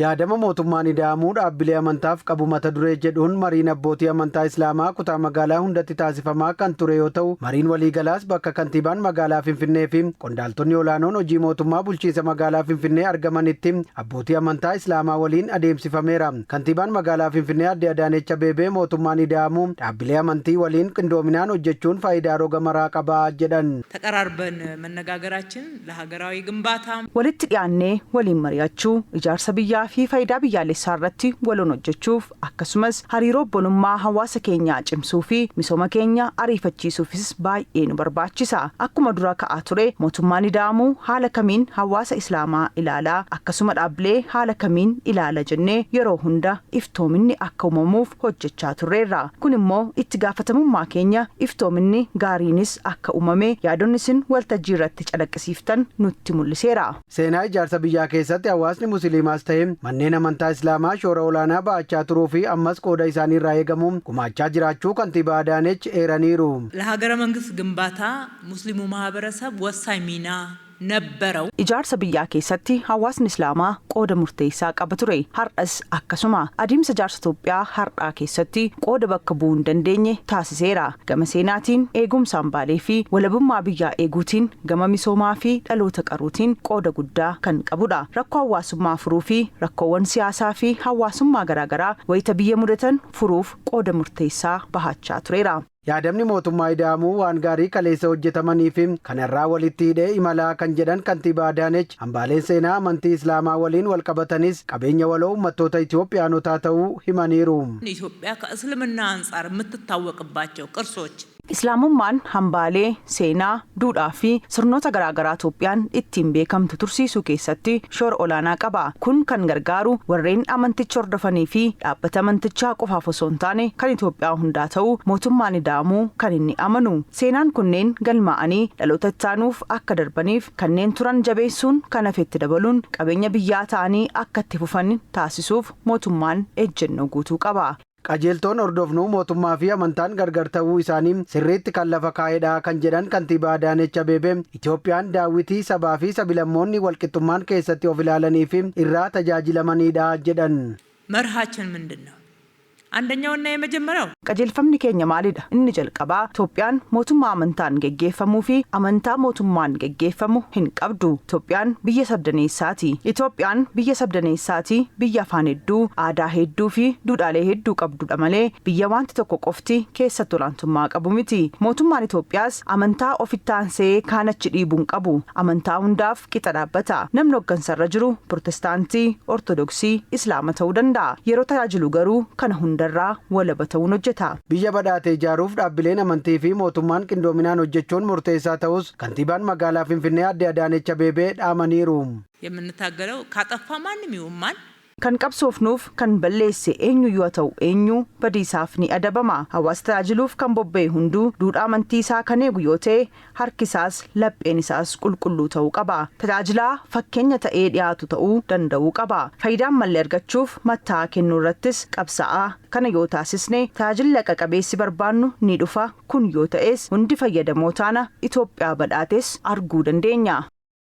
Yaadama mootummaan ida'amuu dhaabbilee amantaaf qabu mata duree jedhuun mariin abbootii amantaa Islaamaa kutaa magaalaa hundatti taasifamaa kan ture yoo ta'u, mariin waliigalaas bakka kantiibaan magaalaa Finfinnee fi qondaaltonni olaanoon hojii mootummaa bulchiinsa magaalaa Finfinnee argamanitti abbootii amantaa Islaamaa waliin adeemsifameera. Kantiibaan magaalaa Finfinnee Aadde Adaanech Abeebee mootummaan ida'amuu dhaabbilee amantii waliin qindoominaan hojjechuun faayidaa roga maraa qaba jedhan. ተቀራርበን መነጋገራችን ለሀገራዊ ግንባታ walitti dhiyaannee waliin mari'achuu ijaarsa biyyaa fi faayidaa biyyaalessaa irratti waloon hojjechuuf akkasumas hariiroo obbolummaa hawaasa keenyaa cimsuu fi misooma keenya ariifachiisuufis baay'ee nu barbaachisa. Akkuma dura ka'aa ture mootummaan ida'amuu haala kamiin hawaasa Islaamaa ilaalaa akkasuma dhaabbilee haala kamiin ilaala jennee yeroo hunda iftoominni akka uumamuuf hojjechaa turreerra. Kun immoo itti gaafatamummaa keenya iftoominni gaariinis akka uumame yaadonni isin waltajjii irratti calaqqisiiftan nutti mul'iseera. Seenaa ijaarsa biyyaa keessatti hawaasni musliimaas ta'e manneen amantaa Islaamaa shoora olaanaa ba'achaa turuu fi ammas qooda isaanii irraa eegamu gumaachaa jiraachuu kantiibaa Adaanech eeraniiru. ለሀገረ መንግስት ግንባታ ሙስሊሙ ማህበረሰብ ወሳኝ ሚና ነበረው። Ijaarsa biyyaa keessatti hawaasni Islaamaa qooda murteessaa qaba ture. Har'as akkasuma adeemsa ijaarsa Itoophiyaa har'aa keessatti qooda bakka bu'uu hin dandeenye taasiseera. Gama seenaatiin eegumsa hambaalee fi walabummaa biyyaa eeguutiin gama misoomaa fi dhaloota qaruutiin qooda guddaa kan qabudha. Rakkoo hawaasummaa furuu fi rakkoowwan siyaasaa fi hawaasummaa garaagaraa wayita biyya mudatan furuuf qooda murteessaa bahachaa tureera. Yaadamni mootummaa ida'amuu waan gaarii kaleessa hojjetamanii fi kanarraa walitti hidhee imalaa kan jedhan kantiibaa Adaanech hambaaleen seenaa amantii Islaamaa waliin walqabatanis qabeenya waloo uummattoota Itoophiyaanotaa ta'uu himaniiru. ኢትዮጵያ ከእስልምና አንጻር የምትታወቅባቸው ቅርሶች Islaamummaan hambaalee seenaa duudhaa fi sirnoota garaagaraa Itoophiyaan ittiin beekamtu tursiisuu keessatti shoora olaanaa qaba. Kun kan gargaaru warreen amanticha hordofanii fi dhaabbata amantichaa qofaaf osoo hin taane kan Itoophiyaa hundaa ta'uu mootummaan ida'amuu kan inni amanu. Seenaan kunneen galmaa'anii dhaloota ittaanuuf akka darbaniif kanneen turan jabeessuun kan hafetti dabaluun qabeenya biyyaa ta'anii akka itti fufan taasisuuf mootummaan ejjennoo guutuu qaba. Qajeeltoon hordofnuu mootummaa fi amantaan gargar ta'uu isaanii sirriitti kan lafa kaa'edha kan jedhan kantiibaa Adaanech Abeebee Itoophiyaan daawwitii sabaa fi sabilammoonni walqixxummaan keessatti of ilaalanii fi irraa tajaajilamanidha jedhan. መርሃችን ምንድነው? አንደኛውና የመጀመሪያው qajeelfamni keenya maalidha? Inni jalqabaa Itoophiyaan mootummaa amantaan geggeeffamuu fi amantaa mootummaan geggeeffamu hin qabdu. Itoophiyaan biyya sabdaneessaati. Itoophiyaan biyya sabdaneessaati. Biyya afaan hedduu, aadaa hedduu fi duudhaalee hedduu qabdudha malee biyya wanti tokko qofti keessatti olaantummaa qabu miti. Mootummaan Itoophiyaas amantaa ofittaansee kaanachi dhiibuun qabu. Amantaa hundaaf qixa dhaabbata. Namni hoggansarra jiru Pirotestaantii, Ortodoksii, Islaama ta'uu danda'a. Yeroo tajaajilu garuu kana hundarraa walaba ta'uun hojjeta. Biyya badhaate ijaaruuf dhaabbileen amantii fi mootummaan qindoominaan hojjechuun murteessaa ta'us kantiibaan magaalaa Finfinnee Aadde Adaanech Abeebee dhaamaniiru. የምንታገለው ካጠፋ ማንም ይሁን ማን Kan qabsoofnuuf kan balleesse eenyu yoo ta'u eenyu badiisaaf ni adabama. Hawaasa tajaajiluuf kan bobba'e hunduu duudhaa amantii isaa kan eegu yoo ta'e harkisaas lapheen isaas qulqulluu ta'uu qaba. Tajaajilaa fakkeenya ta'ee dhiyaatu ta'uu danda'uu qaba. Faayidaan mallee argachuuf matta'aa kennuu irrattis qabsaa'aa. Kana yoo taasisne tajaajilli qaqqabeessi barbaannu ni dhufa. Kun yoo ta'es hundi fayyadamoo taana Itoophiyaa badhaates arguu dandeenya.